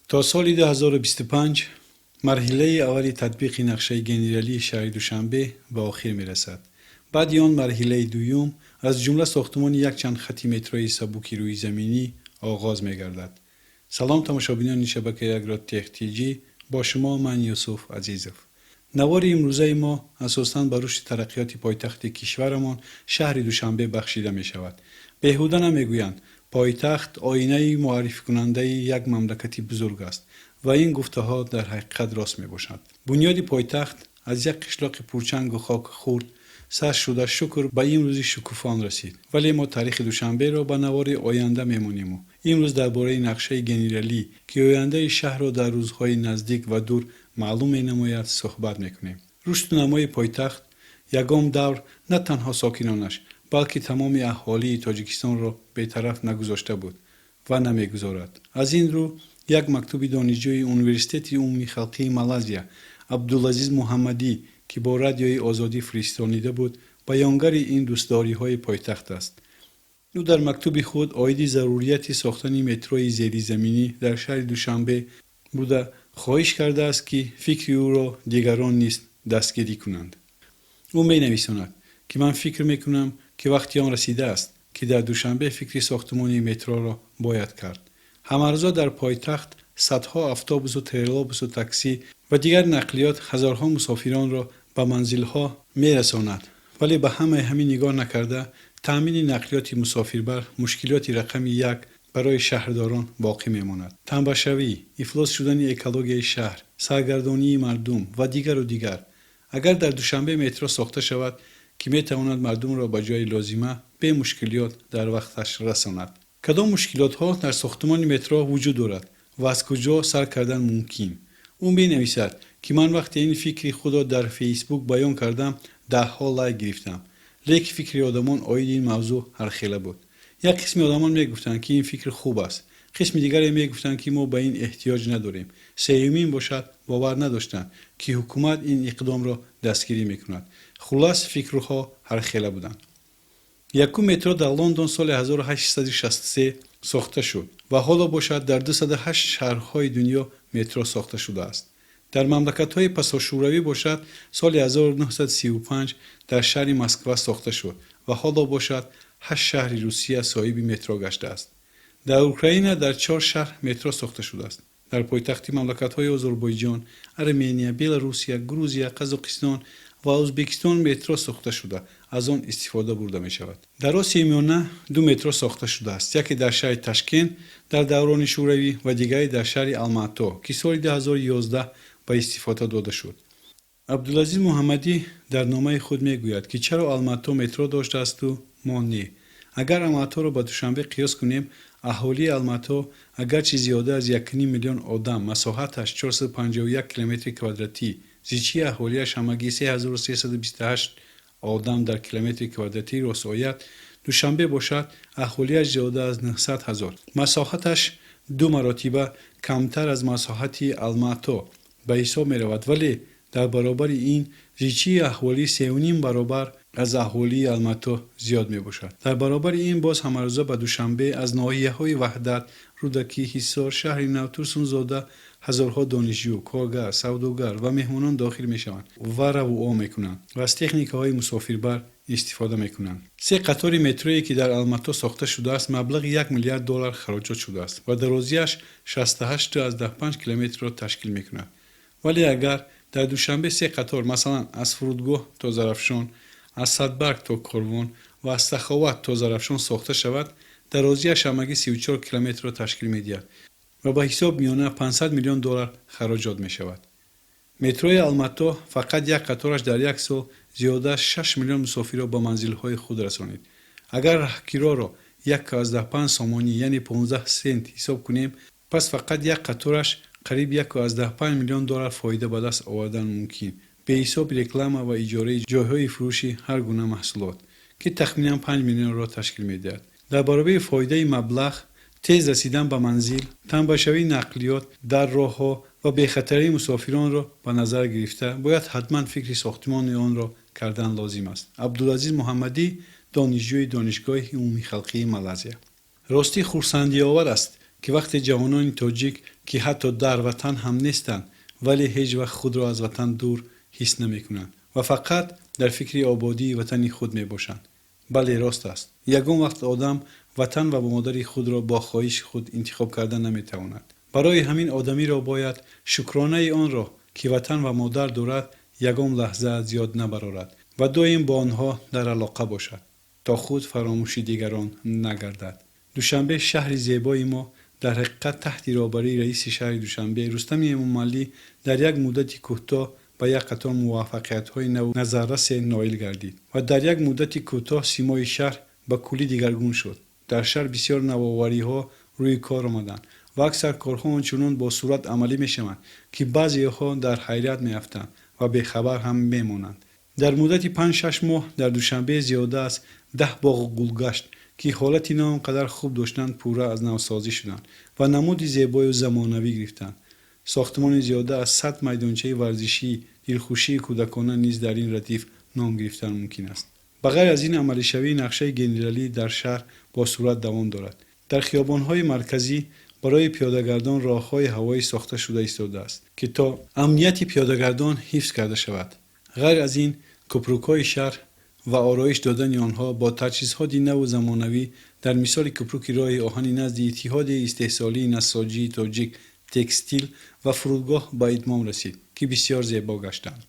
تا سال 2025 مرحله اولی تطبیق نقشه گنرالی شهر دوشنبه به آخر می رسد. بعد آن مرحله دوم از جمله ساختمان یک چند خط متروی سبک روی زمینی آغاز می گردد. سلام تماشابینان شبکه اگرا تک تیجی، با شما من یوسف عزیزов. نوار امروزه ما اساساً بر رشد ترقیات پایتخت کشورمان شهر دوشنبه بخشیده می شود. بیهوده نمیگویند پایتخت آینه معرفی کننده یک مملکتی بزرگ است و این گفته ها در حقیقت راست می باشد. بنیاد پایتخت از یک قشلاق پرچنگ و خاک خورد سر شده شکر به امروز شکوفان رسید. ولی ما تاریخ دوشنبه را به نوار آینده میمونیم و امروز درباره نقشه گنرالی که آینده شهر را در روزهای نزدیک و دور معلوم نماید صحبت میکنیم. رشد نمای پایتخت یگام دور نه تنها ساکنانش بلکه تمام اهالی تاجیکستان را بی‌طرف نگذاشته بود و نمیگذارد. از این رو یک مکتوب دانشجوی انویسیته عمومی خلقی مالزیا عبدالعزیز محمدی که با رادیوی آزادی فرستانیده بود بیانگر این دوستداری های پایتخت است. او در مکتوب خود عاید ضروریت ساختن متروی زیرزمینی در شهر دوشنبه بوده خواهش کرده است که فکر او را دیگران نیز دستگیری کنند. او می نویساند که من فکر می کنم که وقتی آن رسیده است که در دوشنبه فکر ساختمان مترو را باید کرد. همارزا در پایتخت صدها اتوبوس و ترولبوس و تاکسی و دیگر نقلیات هزارها مسافران را به منزلها می رساند. ولی به همین نگاه نکرده تامین نقلیات مسافربر مشکلات رقم یک برای شهرداران باقی میماند. تنبشوی، افلاس شدن اکولوژی شهر، سرگردانی مردم و دیگر. اگر در دوشنبه مترو ساخته شود که میتواند مردم را به جای لازمه به مشکلات در وقتش رساند. کدام مشکلات ها در ساختمان مترو وجود دارد و از کجا سر کردن ممکن؟ او می نویسد که من وقتی این فکر خود در فیسبوک بیان کردم 10 ها لایک گرفتم. لیک فکر آدمان عاید این موضوع هر خیله بود. یک قسم آدمان میگفتند که این فکر خوب است. قسم دیگری میگفتند که ما به این احتیاج نداریم. سومین باشد باور نداشتند که حکومت این اقدام را دستگیری میکند. خلاص فکرها هر خیله بودند. یکم مترو در لندن سال 1863 ساخته شد و حالا باشد در 208 شهرهای دنیا مترو ساخته شده است. در مملکت‌های پساشوروی باشد سال 1935 در شهر مسکو ساخته شد و حالا باشد 8 شهر روسیه صاحب مترو گشته است. در اوکراین در 4 شهر مترو ساخته شده است. در پایتخت مملکت‌های آذربایجان، ارمنیا، بلاروسیا، گروزیا، قزاقستان و ازبکستان مترو ساخته شده از آن استفاده برده می شود. در آسیا میانه 2 مترو ساخته شده است. یکی در شهر تاشکند در دوران شوروی و دیگری در شهر آلماتا که سال 2011 به استفاده داده شد. عبدالعزیز محمدی در نامه خود میگوید که چرا آلماتا مترو داشته است و ما نه. اگر آلماتا را با دوشنبه قیاس کنیم، اهالی آلماتا اگرچه زیاده از 1.5 میلیون آدم، مساحتش 451 کیلومتر کوادراتی، زیچی اهالیش همگی 3328 آدم در کیلومتر کوادراتی رسایت، دوشنبه باشد اهالیش زیاده از 900,000. مساحتش 2 مرتبه کمتر از مساحت آلماتا به حساب می رود، ولی در برابر این زیچی اهالی 3.5 برابر از اهالی آلماتا زیاد می باشد. در برابر این باز همارزا به دوشنبه از ناحیه‌های وحدت، رودکی، حصار، شهر نو، ترسونزاده هزارها دانشجو، کارگر، سوداگر و مهمانان داخل می شوند و رو می کنند و از تکنیک‌های مسافربر استفاده می کنند. 3 قطار مترویی که در آلماتا ساخته شده است مبلغ 1 میلیارد دلار خراجات شده است و درازیش 68.5 کیلومتر را تشکیل می کند. ولی اگر در دوشنبه 3 قطار مثلا از فرودگاه تا زرافشان، از صدبرگ تا کاروان و از سخاوت تا زرافشان ساخته شود، درازیش همگی 34 کیلومتر را تشکیل می دهد و به حساب میانه 500 میلیون دلار خراجات می شود. متروی آلماتا فقط یک قطارش در یک سال زیاده 6 میلیون مسافر را به منزل‌های خود رسانید. اگر راهگیرا را 1.5 سامانی یعنی 15 سنت حساب کنیم، پس فقط یک قطارش قریب 1.5 میلیون دلار فایده به دست آوردن ممکن به حساب رکلام و اجاره جایهای فروش هر گونه محصولات که تخمینا 5 میلیون را تشکیل می‌دهد. در برابر فایده مبلغ، تیز رسیدن به منزل، تنبشوی نقلیات در راه‌ها و بی‌خطری مسافران را به نظر گرفته باید حتما فکر ساختمان آن را کردن لازم است. عبدالعزیز محمدی، دانشجوی دانشگاه عمومی خلقی مالزیا. راستی خرسندی آور است که وقتی جوانان تاجیک که حتی در وطن هم نیستند ولی هیچ وقت خود را از وطن دور حس نمی کنند و فقط در فکر آبادی وطن خود می باشند. بله راست است. یگان وقت آدم وطن و مادر خود را با خواهش خود انتخاب کردن نمی تواند. برای همین آدمی را باید شکرانه آن را که وطن و مادر دارد یگان لحظه از یاد نبرارد و دائم با آنها در علاقه باشد تا خود فراموش دیگران نگردد. دوشنبه شهر زیبای ما در حقیقت تحت رهبری رئیس شهر دوشنبه رستم امامعلی در یک مدت کوتاه به یک قطار موفقیت‌های نو نظررس نائل گردید و در یک مدت کوتاه سیمای شهر به کلی دیگرگون شد. در شهر بسیار نوآوری‌ها روی کار آمدند و اکثر کارها آنچنان با صورت عملی می‌شوند که بعضی‌ها در حیرت می‌افتند و بی‌خبر هم می‌مانند. در مدت 5-6 ماه در دوشنبه زیاده از 10 باغ گلگشت که حالت اینا آنقدر خوب داشتند پوره از نوسازی شدند و نمود زیبای و زمانوی گرفتند. ساختمان زیاده از 100 میدانچه ورزشی دلخوشی کودکانه نیز در این ردیف نام گرفتن ممکن است. بغیر از این عملی شوی نقشه گنرالی در شهر با صورت دوام دارد. در خیابان‌های مرکزی برای پیاده‌گردان راه‌های هوایی ساخته شده ایستاده است که تا امنیت پیاده‌گردان حفظ کرده شود. غیر از این کپروک‌های شهر و آرایش دادن آنها با تجهیزات نو و زمانوی در مثال کپروک راه آهنی نزد اتحاد استحصالی نساجی تاجیک تکستیل و فرودگاه به اتمام رسید که بسیار زیبا گشتند.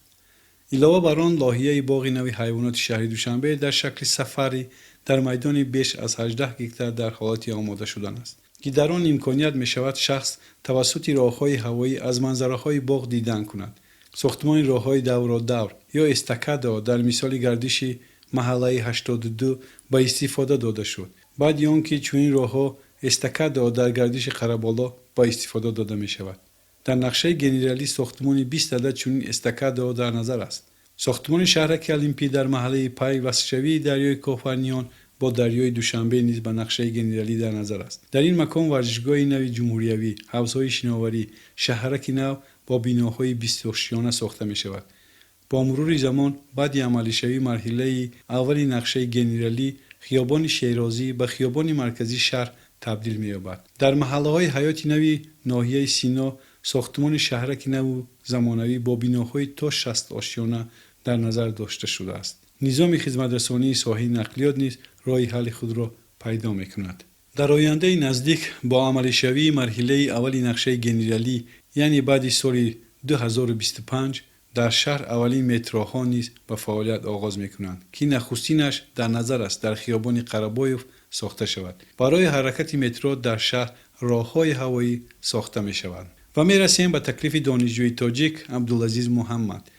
علاوه بر آن لاحیه باغ نو حیوانات شهر دوشنبه در شکل سفری در میدان بیش از 18 هکتار در حالت آماده شدن است که در آن امکانیت می شود شخص توسط راه‌های هوایی از منظره‌های باغ دیدن کند. ساختمان راه‌های دورادور یا استکادا در مثال گردش محله 82 به استفاده داده شد. بعد آنکه چنین راه‌ها استکادا در گردش قره‌بالا با استفاده داده می شود. در نقشه گنرالی ساختمان 20 عدد چنین استکادا در نظر است. ساختمان شهرک المپی در محله پیوست‌شوی دریای کافرنیان با دریای دوشنبه نیز به نقشه گنرالی در نظر است. در این مکان ورزشگاه نو جمهوریوی، حوض‌های شناوری، شهرک نو با بیناهای 20 آشیانه ساخته می شود. با مرور زمان بعد عملی شوی مرحله اول نقشه گنرالی خیابان شیرازی به خیابان مرکزی شهر تبدیل می یابد. در محله‌های حیات نوی ناحیه سینا ساختمان شهرک نو زمانوی با بیناهای تا 60 آشیانه در نظر داشته شده است. نظام خدمت‌رسانی ساحه نقلیات نیز راه حل خود را پیدا می کند. در آینده نزدیک با عملی شوی مرحله اول نقشه گنرالی یعنی بعد سال 2025 در شهر اولین متروها نیز به فعالیت آغاز می کنند که نخستینش در نظر است در خیابان قره‌بایوف ساخته شود. برای حرکت مترو در شهر راه‌های هوایی ساخته می شوند. و می رسیم به تکلیف دانشجوی تاجیک عبدالعزیز محمد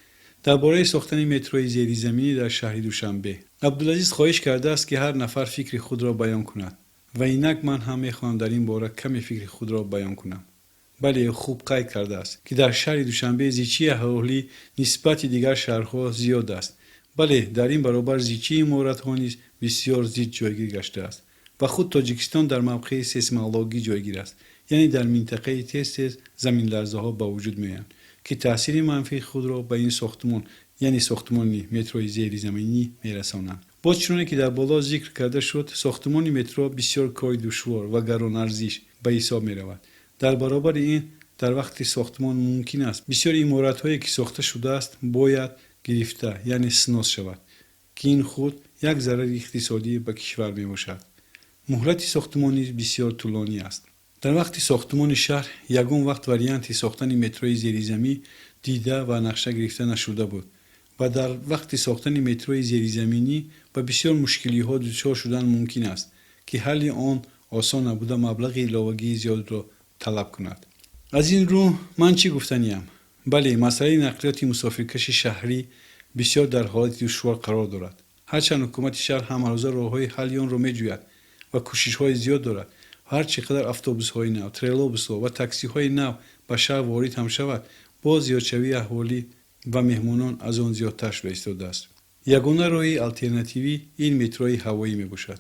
درباره ساختن متروی زیرزمینی در شهر دوشنبه. عبدالعزیز خواهش کرده است که هر نفر فکر خود را بیان کند و اینک من هم می خواهم در این باره کمی فکر خود را بیان کنم. بله خوب قید کرده است که در شهر دوشنبه زیچی اهالی نسبت دیگر شهرها زیاد است. بله در این برابر زیچی امارت‌ها نیز بسیار زیاد جایگیر گشته است و خود تاجیکستان در موقع سیسمولوژی جایگیر است، یعنی در منطقه تیز زمین لرزه‌ها با وجود می‌آیند که تاثیر منفی خود را به این ساختمان یعنی ساختمان متروی زیرزمینی می‌رسانند. باز چنانکه که در بالا ذکر کرده شد ساختمان مترو بسیار کار دشوار و گران ارزش به حساب می‌رود. در برابر این در وقت ساختمان ممکن است بسیار عمارت‌هایی که ساخته شده است باید گرفته یعنی سناس شود که این خود یک ضرر اقتصادی به کشور میباشد. مهلت ساختمان نیز بسیار طولانی است. در وقت ساختمان شهر یگان وقت واریانت ساختن متروی زیرزمینی دیده و نقشه گرفته نشده بود و در وقت ساختن متروی زیرزمینی به بسیار مشکلی‌ها دچار شدن ممکن است که حل آن آسان نبوده مبلغ علاوه‌ای زیاد را طلب کند. از این رو من چی گفتنیم؟ بله مسئله نقلیات مسافرکش شهری بسیار در حالت دشوار قرار دارد. هرچند حکومت شهر هم هر روز راه‌های حل آن را می‌جوید و کوشش‌های زیاد دارد. هر چقدر اتوبوس‌های نو، تریلوبوس‌ها و تاکسی‌های نو به شهر وارد هم شود، باز زیادشوی اهالی و مهمانان از آن زیادتر شده ایستاده است. یگانه راه آلترناتیوی این متروی هوایی میباشد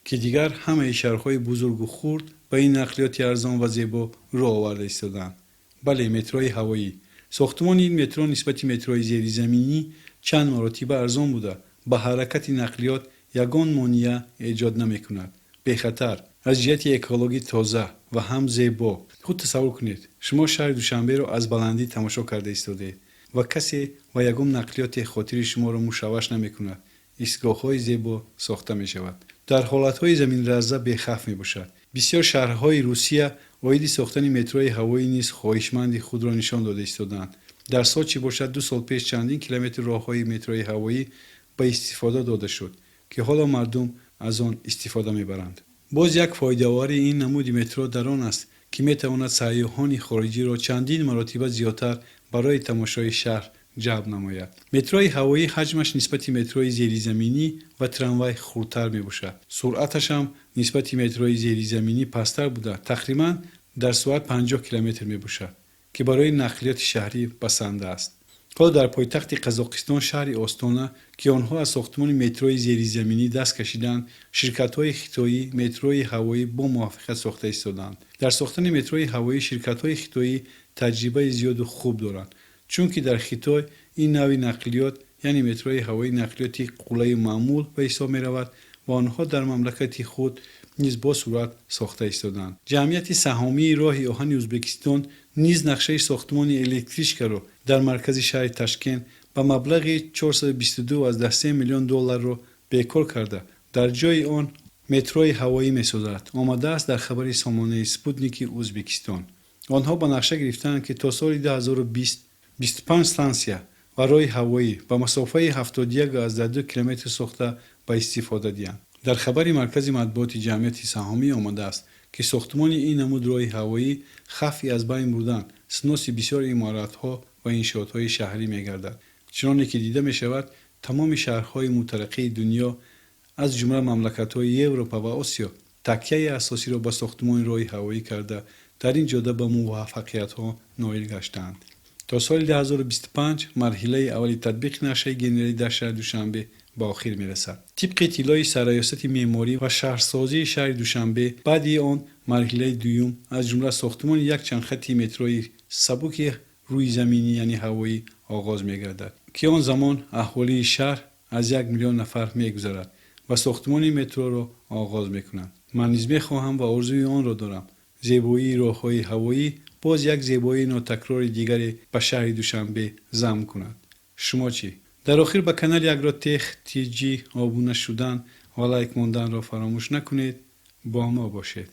که دیگر همه شهرهای بزرگ و خرد به این نقلیات ارزان و زیبا راه آورده ایستادند. بله متروی هوایی. ساختمان این مترو نسبت متروی زیرزمینی چند مراتب ارزان بوده به حرکت نقلیات یگان مانع ایجاد نمی‌کند. به خاطر از جهت اکولوژی تازه و هم زیبا. خود تصور کنید شما شهر دوشنبه رو از بلندی تماشا کرده ایستاده و کسی و یگام نقلیات خاطر شما رو مشوش نمی کند. ایستگاه‌های زیبا ساخته می شود. در حالت‌های زمین لرزه بی‌خوف می باشد. بسیار شهرهای روسیه اوید ساختن متروی هوایی نیز خواهشمند خود را نشان داده ایستادند. در سوچی باشد 2 سال پیش چندین کیلومتر راههای متروی هوایی به استفاده داده شد که حالا مردم از آن استفاده میبرند. باز یک فایده‌آوری این نمود مترو در آن است که میتواند سیاحان خارجی را چندین مرتبه زیادتر برای تماشای شهر جلب نماید. متروی هوایی حجمش نسبت متروی زیرزمینی و تراموای خردتر میباشد. سرعتش هم نسبت متروی زیرزمینی پستر بوده، تقریبا در ساعت 50 کیلومتر میباشد که برای نقلیات شهری بسنده است. حالا در پایتخت قزاقستان شهر آستانه که آنها از ساختمان متروی زیرزمینی دست کشیدند، شرکت‌های خیتایی متروی هوایی با موافقت ساخته ایستادند. در ساختن متروی هوایی شرکت‌های خیتایی تجربه زیاد و خوب دارند، چون که در خیتای این نوع نقلیات یعنی متروی هوایی نقلیاتی قوله معمول به حساب می‌رود و آنها در مملکت خود نیز با سرعت ساخته ایستادند. جمعیت سهامی راه آهن ازبکستان نیز نقشه ساختمان الکتریشکا را در مرکز شهر تاشکند با مبلغ 422.3 میلیون دلار را بیکار کرده در جای آن متروی هوایی می‌سازد. آمده است در خبر سامانه سپوتنیک ازبکستان. آنها با نقشه گرفتند که تا سال 2020 25 استانسیا و راه هوایی با مسافه 71.2 کیلومتر ساخته به استفاده دیند. در خبر مرکز مطبوعات جمعیت سهامی آمده است که ساختمان این نمود راه هوایی خفی از بین بردن سنوس بسیار عمارت‌ها و انشاءات‌های شهری می‌گردد. چنانکه که دیده می‌شود تمام شهرهای مترقی دنیا از جمله مملکت‌های اروپا و آسیا تکیه اساسی را به ساختمان راه هوایی کرده در این جاده به موفقیت‌ها نائل گشتند. تا سال 2025 مرحله اولی تطبیق نقشه گنرالی در شهر دوشنبه به آخر میرسد. طبق اطلاع سرایست معماری و شهرسازی شهر دوشنبه، بعد آن مرحله دوم از جمله ساختمان یک چند خط متروی سبک روی زمینی یعنی هوایی آغاز میگردد که آن زمان اهالی شهر از 1 میلیون نفر میگذرد و ساختمان مترو را آغاز میکنند. من نیز میخواهم و آرزوی آن را دارم زیبایی راههای هوایی باز یک زیبایی ناتکرار دیگری به شهر دوشنبه ضم کند. شما چی؟ در آخر به کانال یگرا تخ TG آبونه شدن و لایک ماندن را فراموش نکنید. با ما باشید.